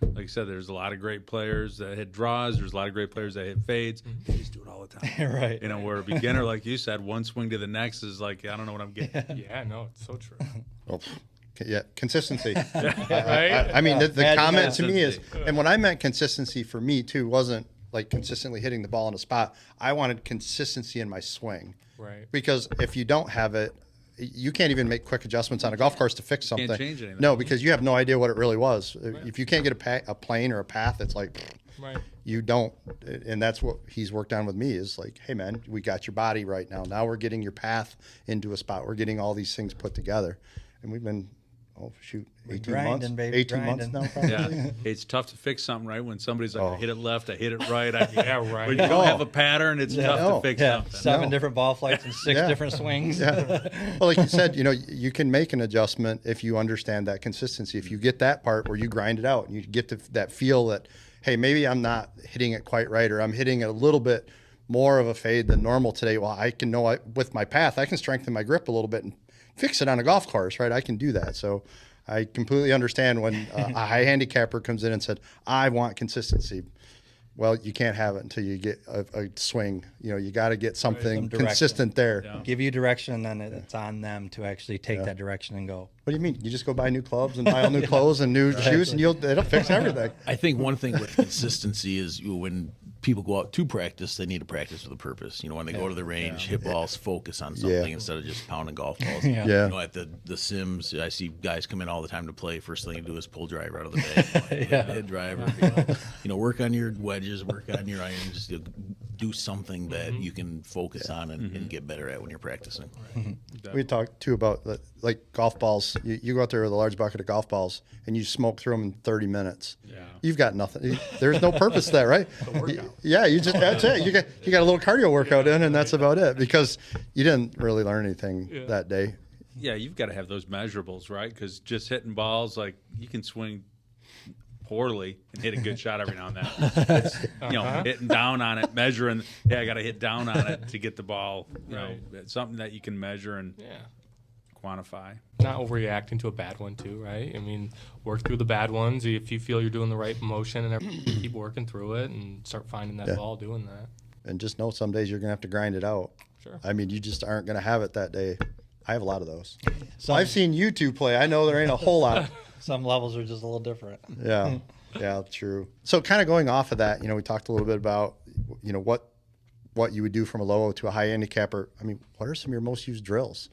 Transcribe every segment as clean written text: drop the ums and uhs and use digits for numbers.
like I said, there's a lot of great players that hit draws. There's a lot of great players that hit fades. They just do it all the time. Right. You know, where a beginner, like you said, one swing to the next is like, I don't know what I'm getting. Yeah, no, it's so true. Well, yeah, consistency. Right? I mean, the comment to me is, Consistency. and when I meant consistency for me too, wasn't like consistently hitting the ball in a spot. I wanted consistency in my swing. Right. Because if you don't have it, you can't even make quick adjustments on a golf course to fix something. Can't change anything. No, because you have no idea what it really was. If you can't get a plane or a path, it's like Right. you don't. And that's what he's worked on with me is like, hey man, we got your body right now. Now we're getting your path into a spot. We're getting all these things put together, and we've been 18 grinding, months, baby, 18 months grinding. now. Probably. Yeah, it's tough to fix something, right? When somebody's like, I hit it left, I hit it right. Yeah, right. When you don't have a pattern, it's tough No. to fix Yeah, something. 7 different ball flights and 6 Yeah. different swings. Yeah. Well, like you said, you can make an adjustment if you understand that consistency. If you get that part where you grind it out and you get to that feel that, hey, maybe I'm not hitting it quite right, or I'm hitting it a little bit more of a fade than normal today. Well, I can know with my path, I can strengthen my grip a little bit and fix it on a golf course, right? I can do that. So I completely understand when a high handicapper comes in and said, I want consistency. Well, you can't have it until you get a swing. You got to get something Some direction. consistent there. Yeah. Give you direction, and then it's on them to actually take that direction and go. What do you mean? You just go buy new clubs and buy all new clothes and new shoes, and it'll fix everything. I think one thing with consistency is when people go out to practice, they need to practice with a purpose. When they go to the range, hit balls, focus on something Yeah. instead of just pounding golf balls. Yeah. At the Sims, I see guys come in all the time to play. First thing they do is pull driver out of the bag. Hit driver. Work on your wedges, work on your irons. Just do something that you can focus on and get better at when you're practicing. We talked too about like golf balls. You go out there with a large bucket of golf balls and you smoke through them in 30 minutes. Yeah. You've got nothing. There's no purpose to that, right? Yeah, that's it. You got a little cardio workout in, and that's about it because you didn't really learn anything that day. Yeah, you've got to have those measurables, right? Because just hitting balls, like you can swing poorly and hit a good shot every now and then. It's, hitting down on it, measuring. I got to hit down on it to get the ball. It's something that you can measure and quantify. Not overreacting to a bad one too, right? I mean, work through the bad ones. If you feel you're doing the right motion and everything, keep working through it and start finding that ball doing that. And just know some days you're gonna have to grind it out. Sure. I mean, you just aren't gonna have it that day. I have a lot of those. So I've seen you two play. I know there ain't a whole lot. some levels are just a little different. Yeah, true. So kind of going off of that, we talked a little bit about, what you would do from a low to a high handicapper. I mean, what are some of your most used drills?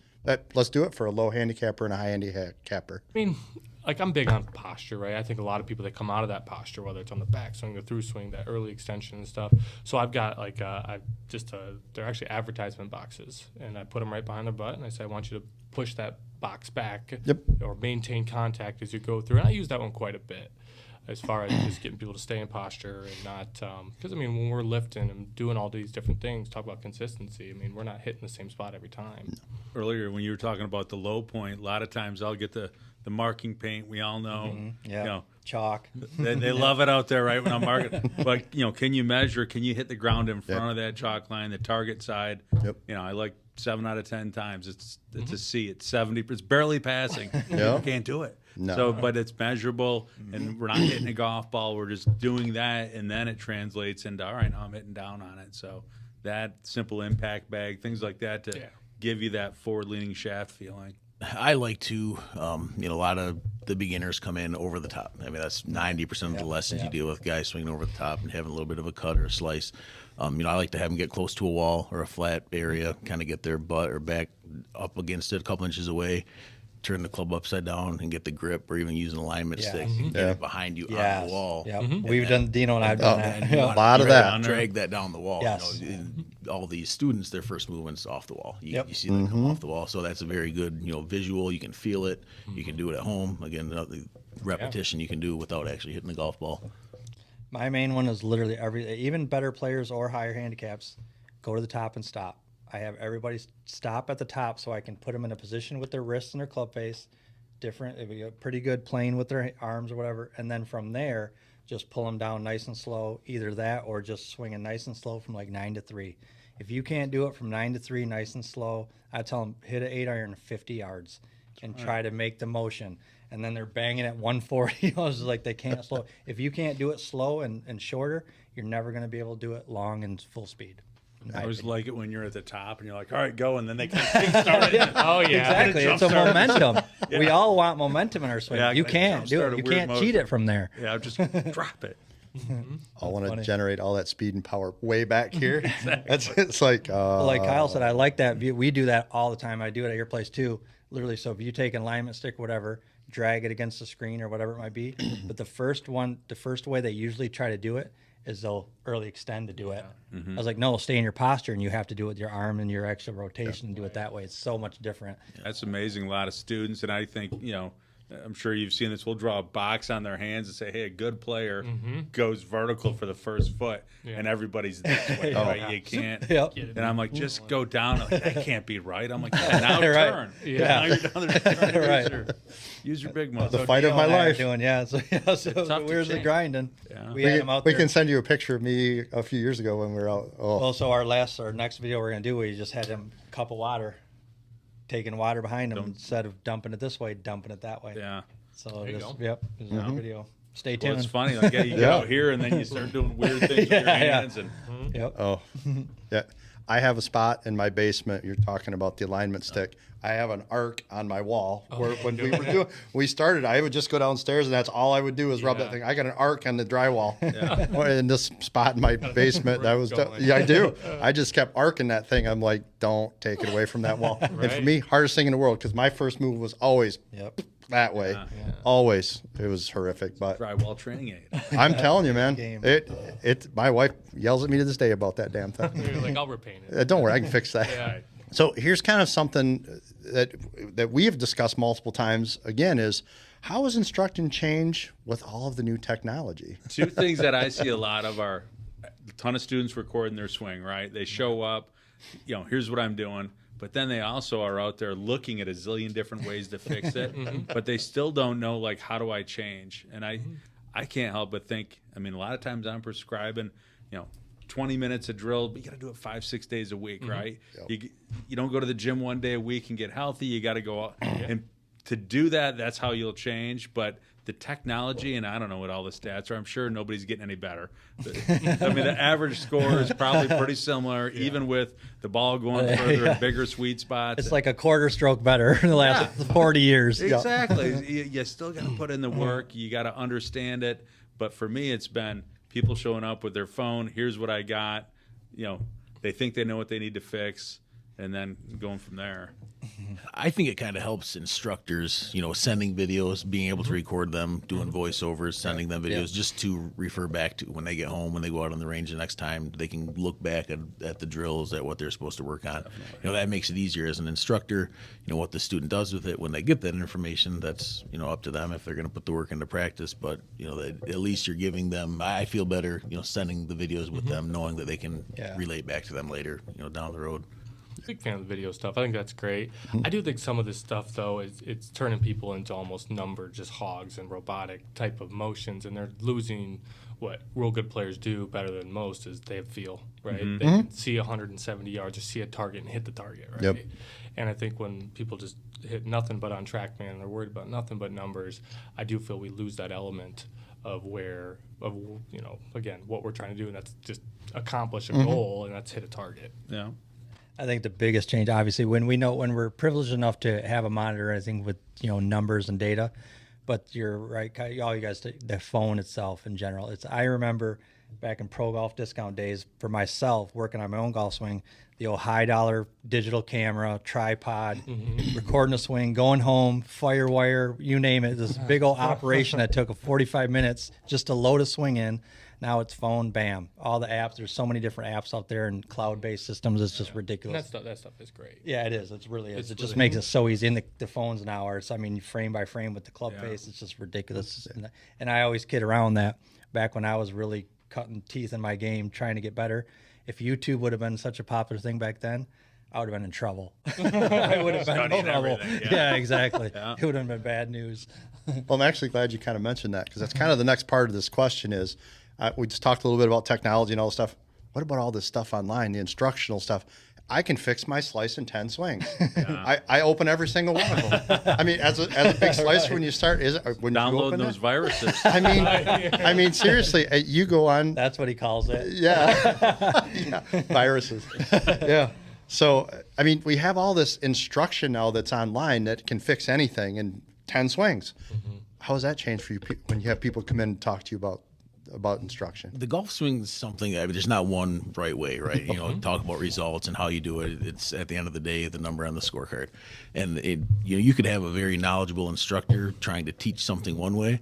Let's do it for a low handicapper and a high handicapper. I mean, like I'm big on posture, right? I think a lot of people that come out of that posture, whether it's on the back swing, the through swing, that early extension and stuff. So I've got like they're actually advertisement boxes, and I put them right behind their butt, and I say I want you to push that box back or maintain contact as you go through. And I use that one quite a bit as far as just getting people to stay in posture and not because when we're lifting and doing all these different things, talk about consistency. We're not hitting the same spot every time. Earlier when you were talking about the low point, a lot of times I'll get the marking paint. We all know, Chalk. they love it out there, right? When I'm marking, but can you measure? Can you hit the ground in front of that chalk line, the target side? Yep. I like 7 out of 10 times. It's a C. It's 70. It's barely passing. You can't do it. No. So, but it's measurable, and we're not hitting a golf ball. We're just doing that, and then it translates into all right. Now I'm hitting down on it. So that simple impact bag, things like that, to give you that forward-leaning shaft feeling. I like to, a lot of the beginners come in over the top. That's 90% of the lessons you deal with, guys swinging over the top and having a little bit of a cut or a slice. I like to have them get close to a wall or a flat area, kind of get their butt or back up against it a couple inches away, turn the club upside down and get the grip, or even use an alignment stick and get it behind you on the wall. Yeah, we've done, Deanno and I've done that. A lot of that. Drag that down the wall. Yes. All these students, their first movement's off the wall. You see them come off the wall, so that's a very good visual. You can feel it. You can do it at home. Again, the repetition you can do without actually hitting the golf ball. My main one is literally even better players or higher handicaps, go to the top and stop. I have everybody stop at the top so I can put them in a position with their wrists and their club face, pretty good playing with their arms or whatever, and then from there, just pull them down nice and slow, either that or just swinging nice and slow from like 9 to 3. If you can't do it from 9 to 3 nice and slow, I tell them hit an 8-iron 50 yards and try to make the motion. and then they're banging at 140. I was like, they can't slow. If you can't do it slow and shorter, you're never going to be able to do it long and full speed. I always like it when you're at the top and you're like, all right, go, and then they kind of kickstart it. Oh yeah, Exactly. It's a momentum. Yeah. We all want momentum in our swing. Yeah, You I can't do jumpstart it. a You weird can't cheat motion. it from there. Yeah, just drop it. I want to funny. generate all that speed and power way back here. It's like Like Kyle said, I like that view. We do that all the time. I do it at your place too. Literally, so if you take an alignment stick, whatever, drag it against the screen or whatever it might be. But the first way they usually try to do it is they'll early extend to do it. I was like, no, stay in your posture, and you have to do it with your arm and your extra rotation and do it that way. It's so much different. That's amazing. A lot of students, and I think, I'm sure you've seen this. We'll draw a box on their hands and say, hey, a good player goes vertical for the first foot, and everybody's this way, right? You can't. Yep. And I'm like, just go down. Like, that can't be right. I'm like, yeah, now Right. turn. Yeah. Now you're down there. Turn. Right. Use your big muscle. the fight of my Deanno and I are life. Doing, so to where's the change. grinding? Yeah. We had them out We there. can send you a picture of me a few years ago when we were out. Oh, Well, so our next video we're gonna do, we just had him cup of water, taking water behind him instead of dumping it this way, dumping it that way. Yeah. So you just, go. yep, this is our video. Stay Well, tuned. it's funny. Like, yeah, you get Yeah. out here, and then you start doing weird things with your Yeah. hands. And Yep. oh, yeah. I have a spot in my basement. You're talking about the alignment stick. I have an arc on my wall where when we started, I would just go downstairs and that's all I would do is rub that Yeah. thing. I got an arc on the drywall in this spot in my basement. Where I it's was, going. yeah, I do. I just kept arcing that thing. I'm like, don't take it away from that wall. And for Right. me, hardest thing in the world, because my first move was always Yep. that way. Always. It was horrific, but drywall training aid. I'm telling you, man, Game. my wife yells at me to this day about that damn thing. You're like, I'll repaint it. Don't worry, I can fix that. Yeah. So here's kind of something that we have discussed multiple times. Again, is how has instructing changed with all of the new technology? Two things that I see a lot of are a ton of students recording their swing, right? They show up, here's what I'm doing. But then they also are out there looking at a zillion different ways to fix it, but they still don't know, like, how do I change? And I can't help but think, a lot of times I'm prescribing, 20 minutes of drill, but you got to do it 5-6 days a week, right? Yep. You don't go to the gym one day a week and get healthy. You got to go out. And to do that, that's how you'll change. But the technology, and I don't know what all the stats are. I'm sure nobody's getting any better. The average score is probably pretty similar, even with the ball going further and bigger sweet spots. It's like a quarter stroke better in the last 40 years. Exactly. You still got to put in the work. You got to understand it. But for me, it's been people showing up with their phone. Here's what I got. They think they know what they need to fix, and then going from there. I think it kind of helps instructors, sending videos, being able to record them, doing voiceovers, sending them videos, just to refer back to when they get home, when they go out on the range the next time, they can look back at the drills, at what they're supposed to work on. That makes it easier as an instructor. What the student does with it when they get that information, that's up to them if they're going to put the work into practice. But at least you're giving them. I feel better, sending the videos with them, knowing that they can relate back to them later, down the road. Big fan of the video stuff. I think that's great. I do think some of this stuff, though, it's turning people into almost numbered, just hogs and robotic type of motions, and they're losing what real good players do better than most is they have feel, right? They can see 170 yards or see a target and hit the target, right? Yep. And I think when people just hit nothing but on TrackMan and they're worried about nothing but numbers, I do feel we lose that element of again, what we're trying to do, and that's just accomplish a goal, and that's hit a target. Yeah. I think the biggest change, obviously, when we're privileged enough to have a monitor, I think with numbers and data, but you're right, all you guys, the phone itself in general. I remember back in pro golf discount days for myself working on my own golf swing, the old $high digital camera, tripod, recording a swing, going home, firewire, you name it. This big old operation that took 45 minutes just to load a swing in. Now it's phone, bam. All the apps, there's so many different apps out there and cloud-based systems. It's just And ridiculous. that stuff is great. Yeah, it is. It really is. It's It just really- makes it so easy. And the phones now are, frame by frame with the club face. It's just ridiculous. And I always kid around that back when I was really cutting teeth in my game, trying to get better. If YouTube would have been such a popular thing back then, I would have been in trouble. I would have been in Studying trouble. everything, Yeah, exactly. Yeah. It would have been bad news. Well, I'm actually glad you kind of mentioned that because that's kind of the next part of this question is we just talked a little bit about technology and all this stuff. What about all this stuff online, the instructional stuff? I can fix my slice in 10 swings. I open every single one of them. I mean, as a big slicer, when you start, when you Downloading open those it? viruses. I mean, seriously, you go on. That's what he calls it. Yeah. Yeah. Viruses. Yeah. So, I mean, we have all this instruction now that's online that can fix anything in 10 swings. How has that changed for you when you have people come in and talk to you about instruction? The golf swing is something that there's not one right way, right? You know, talk about results and how you do it. It's at the end of the day, the number on the scorecard. And you could have a very knowledgeable instructor trying to teach something one way.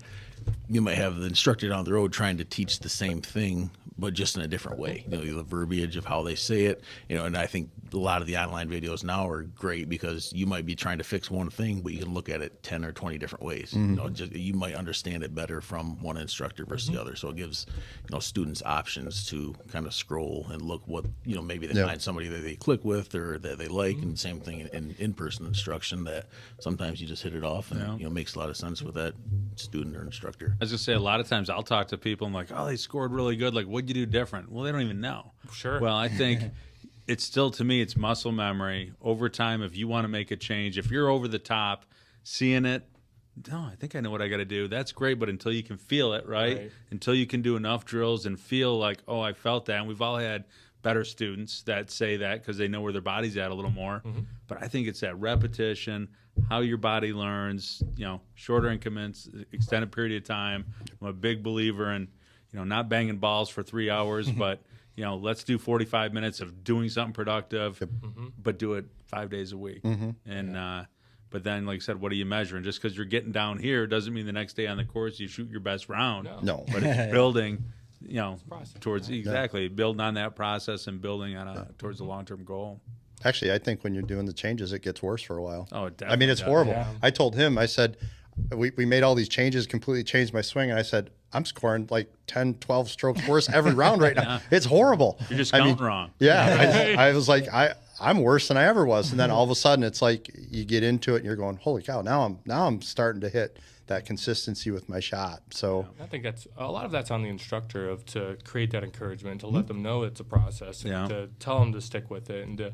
You might have the instructor down the road trying to teach the same thing, but just in a different way. You know, the verbiage of how they say it. You know, and I think a lot of the online videos now are great because you might be trying to fix one thing, but you can look at it 10 or 20 different ways. You know, you might understand it better from one instructor versus the other. So it gives, students options to kind of scroll and look what, maybe they find somebody that they click with or that they like. And same thing in-person instruction, that sometimes you just hit it off and, makes a lot of sense with that student or instructor. I was gonna say, a lot of times I'll talk to people and like, oh, they scored really good. Like, what'd you do different? Well, they don't even know. Sure. Well, I think it's still, to me, it's muscle memory. Over time, if you want to make a change, if you're over the top, seeing it, no, I think I know what I got to do. That's great, but until you can feel it, right? Until you can do enough drills and feel like, oh, I felt that. And we've all had better students that say that because they know where their body's at a little more. But I think it's that repetition, how your body learns, shorter increments, extended period of time. I'm a big believer in, not banging balls for 3 hours, but, let's do 45 minutes of doing something productive, but do it 5 days a week. And, but then, like I said, what are you measuring? Just because you're getting down here doesn't mean the next day on the course you shoot your best round. No. But it's building, towards Yeah. exactly building on that process and building on towards the long-term goal. Actually, I think when you're doing the changes, it gets worse for a while. Oh, it I mean, it's definitely horrible. Yeah. I told him, I said, we made all these changes, completely changed my swing. And I said, I'm scoring like 10, 12 strokes worse every round right now. It's horrible. You're just I mean, counting wrong. Yeah. I was like, I'm worse than I ever was. And then all of a sudden it's like you get into it and you're going, holy cow, now I'm starting to hit that consistency with my shot. So I think that's a lot of that's on the instructor to create that encouragement, to let them know it's a process, and to tell them to stick with it, and to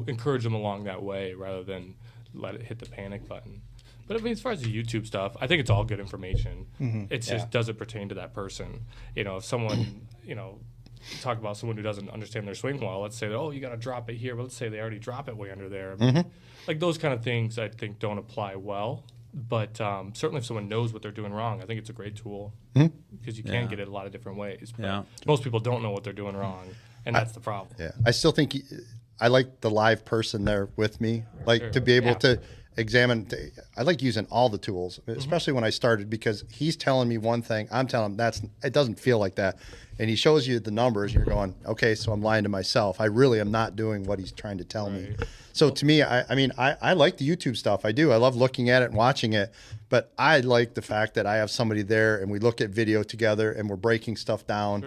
encourage them along that way rather than let it hit the panic button. But I mean, as far as the YouTube stuff, I think it's all good information. It's just, does it pertain to that person? If someone talk about someone who doesn't understand their swing well, let's say, oh, you got to drop it here, but let's say they already drop it way under there. Like those kind of things I think don't apply well. But certainly if someone knows what they're doing wrong, I think it's a great tool because you can get it a lot of different ways. But most people don't know what they're doing wrong, and that's the problem. yeah, I still think I like the live person there with me, like to be able to examine. I like using all the tools, especially when I started, because he's telling me one thing, I'm telling him it doesn't feel like that. And he shows you the numbers, and you're going, okay, so I'm lying to myself. I really am not doing what he's trying to tell me. So to me, I mean, I like the YouTube stuff. I do. I love looking at it and watching it. But I like the fact that I have somebody there and we look at video together and we're breaking stuff down.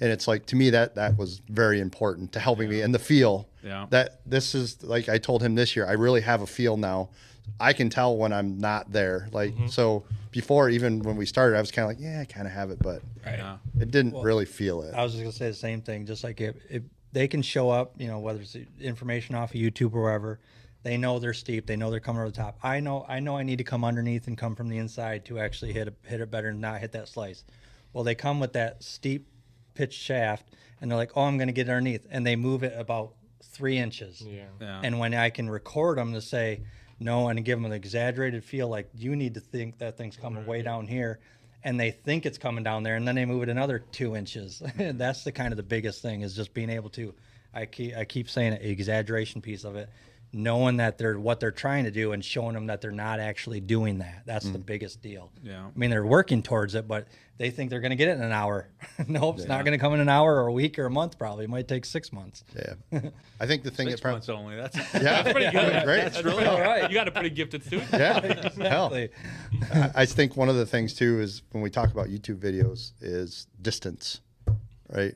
And it's like, to me, that was very important to helping me. And the feel that this is, like I told him this year, I really have a feel now. I can tell when I'm not there. Like, so before, even when we started, I was kind of like, yeah, I kind of have it, but it didn't really feel it. I was just gonna say the same thing. Just like if they can show up, whether it's information off of YouTube or wherever, they know they're steep, they know they're coming over the top. I know I need to come underneath and come from the inside to actually hit it better and not hit that slice. Well, they come with that steep pitch shaft, and they're like, oh, I'm going to get underneath, and they move it about 3 inches. And when I can record them to say no and give them an exaggerated feel, like you need to think that thing's coming way down here, and they think it's coming down there, and then they move it another 2 inches. That's the kind of the biggest thing, is just being able to, I keep saying it, exaggeration piece of it, knowing that what they're trying to do and showing them that they're not actually doing that. That's the biggest deal. I mean, they're working towards it, but they think they're going to get it in an hour. Nope, it's not going to come in an hour or a week or a month. Probably it might take 6 months. I think the thing 6 that months only. That's That's pretty good. great. That's really all right. You got a pretty gifted student. Exactly. I think one of the things too is when we talk about YouTube videos is distance, right?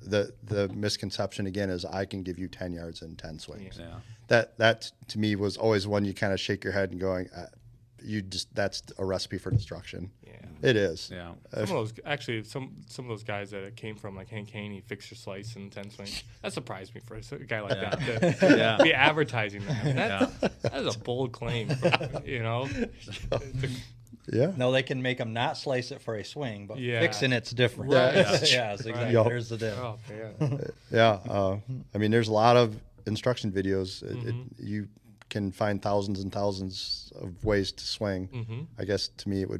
The misconception again is I can give you 10 yards in 10 swings. That to me was always one you kind of shake your head and going, that's a recipe for destruction. Yeah. It is. Yeah. Some of those guys that it came from, like Hank Haney, fixed your slice in 10 swings. That surprised me for a guy like that to be advertising that. That's a bold claim, Yeah. No, they can make them not slice it for a swing, but Yeah. fixing it's different. Right. Yeah, exactly. Yup. There's the difference. Oh man. Yeah. I mean, there's a lot of instruction videos. You can find thousands and thousands of ways to swing. I guess to me it would be